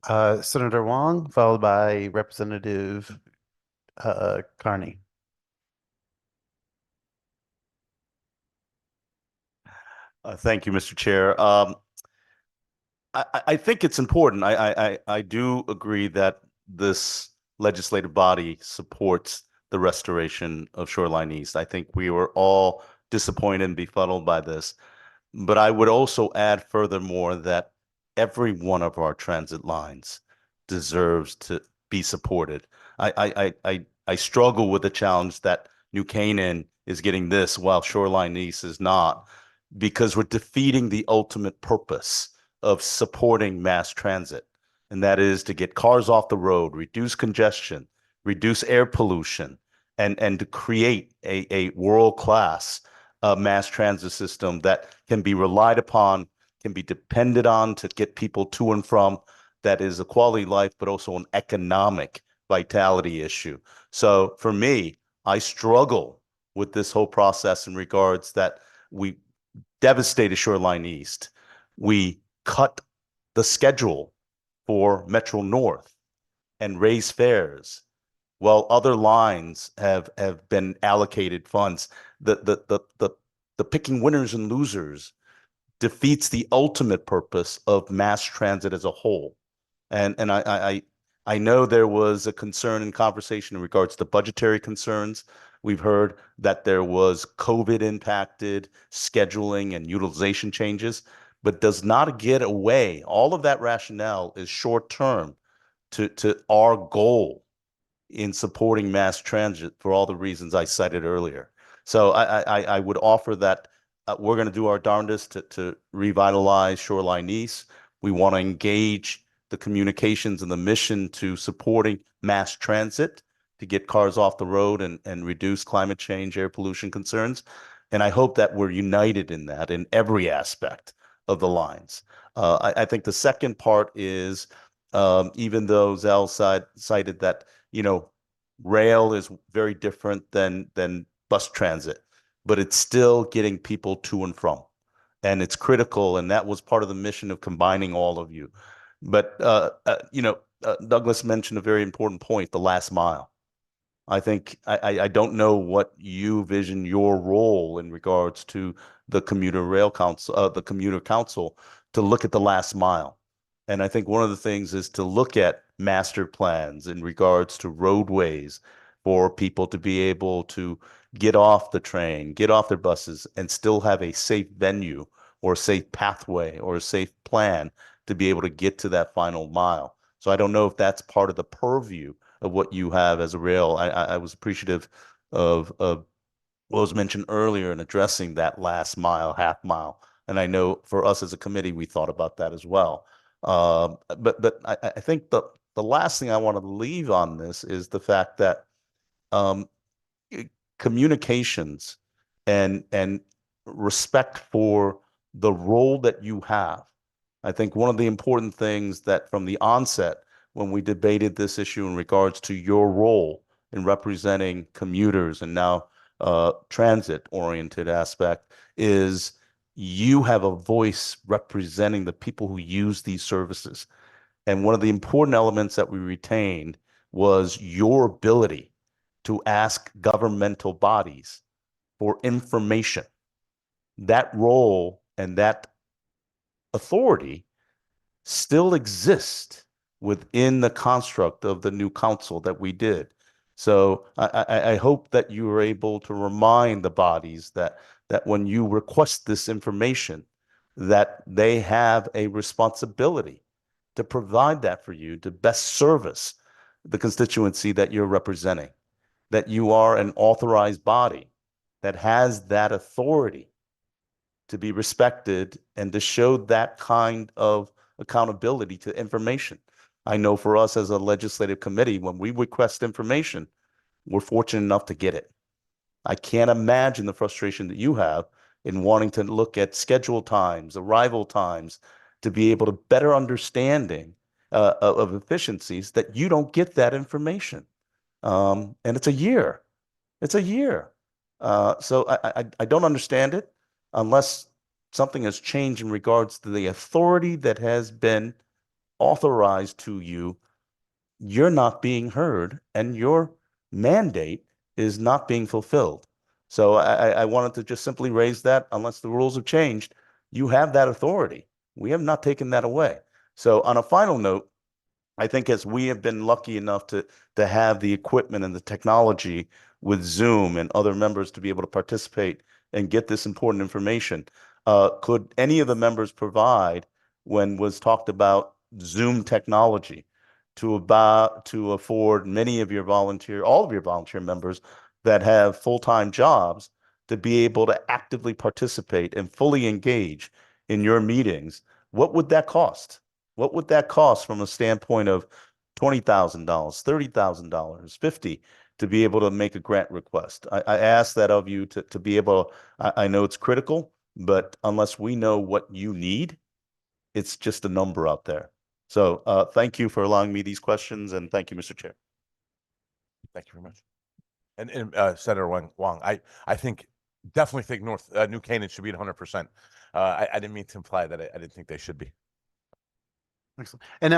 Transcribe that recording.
Senator Hwang, followed by Representative Carney. Thank you, Mr. Chair. I think it's important. I do agree that this legislative body supports the restoration of Shoreline East. I think we were all disappointed and befuddled by this. But I would also add furthermore that every one of our transit lines deserves to be supported. I struggle with the challenge that New Canaan is getting this while Shoreline East is not, because we're defeating the ultimate purpose of supporting mass transit, and that is to get cars off the road, reduce congestion, reduce air pollution, and to create a world-class mass transit system that can be relied upon, can be depended on to get people to and from, that is a quality of life, but also an economic vitality issue. So for me, I struggle with this whole process in regards that we devastated Shoreline East. We cut the schedule for Metro North and raise fares while other lines have been allocated funds. The picking winners and losers defeats the ultimate purpose of mass transit as a whole. And I know there was a concern and conversation in regards to budgetary concerns. We've heard that there was COVID impacted scheduling and utilization changes, but does not get away. All of that rationale is short term to our goal in supporting mass transit for all the reasons I cited earlier. So I would offer that we're going to do our darndest to revitalize Shoreline East. We want to engage the communications and the mission to supporting mass transit to get cars off the road and reduce climate change, air pollution concerns. And I hope that we're united in that in every aspect of the lines. I think the second part is even though Zell cited that, you know, rail is very different than bus transit, but it's still getting people to and from. And it's critical, and that was part of the mission of combining all of you. But Douglas mentioned a very important point, the last mile. I think I don't know what you vision your role in regards to the commuter council to look at the last mile. And I think one of the things is to look at master plans in regards to roadways for people to be able to get off the train, get off their buses, and still have a safe venue or a safe pathway or a safe plan to be able to get to that final mile. So I don't know if that's part of the purview of what you have as a rail. I was appreciative of what was mentioned earlier in addressing that last mile, half mile. And I know for us as a committee, we thought about that as well. But I think the last thing I want to leave on this is the fact that um, communications and respect for the role that you have. I think one of the important things that from the onset, when we debated this issue in regards to your role in representing commuters and now transit-oriented aspect, is you have a voice representing the people who use these services. And one of the important elements that we retained was your ability to ask governmental bodies for information. That role and that authority still exist within the construct of the new council that we did. So I hope that you are able to remind the bodies that when you request this information, that they have a responsibility to provide that for you to best service the constituency that you're representing, that you are an authorized body that has that authority to be respected and to show that kind of accountability to information. I know for us as a legislative committee, when we request information, we're fortunate enough to get it. I can't imagine the frustration that you have in wanting to look at schedule times, arrival times, to be able to better understanding of efficiencies that you don't get that information. And it's a year. It's a year. So I don't understand it unless something has changed in regards to the authority that has been authorized to you, you're not being heard and your mandate is not being fulfilled. So I wanted to just simply raise that. Unless the rules have changed, you have that authority. We have not taken that away. So on a final note, I think as we have been lucky enough to have the equipment and the technology with Zoom and other members to be able to participate and get this important information, could any of the members provide, when was talked about Zoom technology, to afford many of your all of your volunteer members that have full-time jobs to be able to actively participate and fully engage in your meetings? What would that cost? What would that cost from a standpoint of $20,000, $30,000, 50, to be able to make a grant request? I ask that of you to be able, I know it's critical, but unless we know what you need, it's just a number out there. So thank you for allowing me these questions, and thank you, Mr. Chair. Thank you very much. And Senator Wang, I think definitely think New Canaan should be at 100%. I didn't mean to imply that I didn't think they should be. Excellent. And now